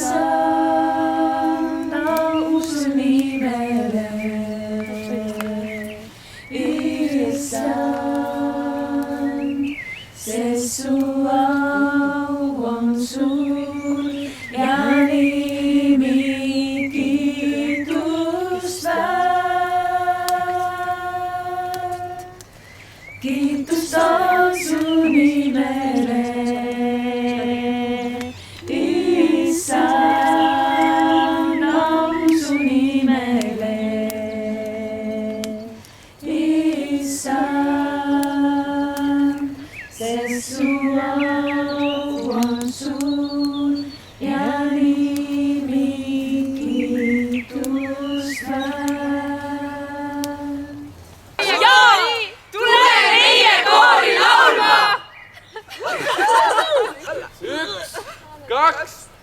Issand, au su nimele. Issand, sest su au on suur ja nimi kiitust väärt. Kiitust on su nimele. Issand, au su nimele. Issand, sest su au on suur ja nimi kiitust väärt. Jaani, tule meie koori laulma! 1, 2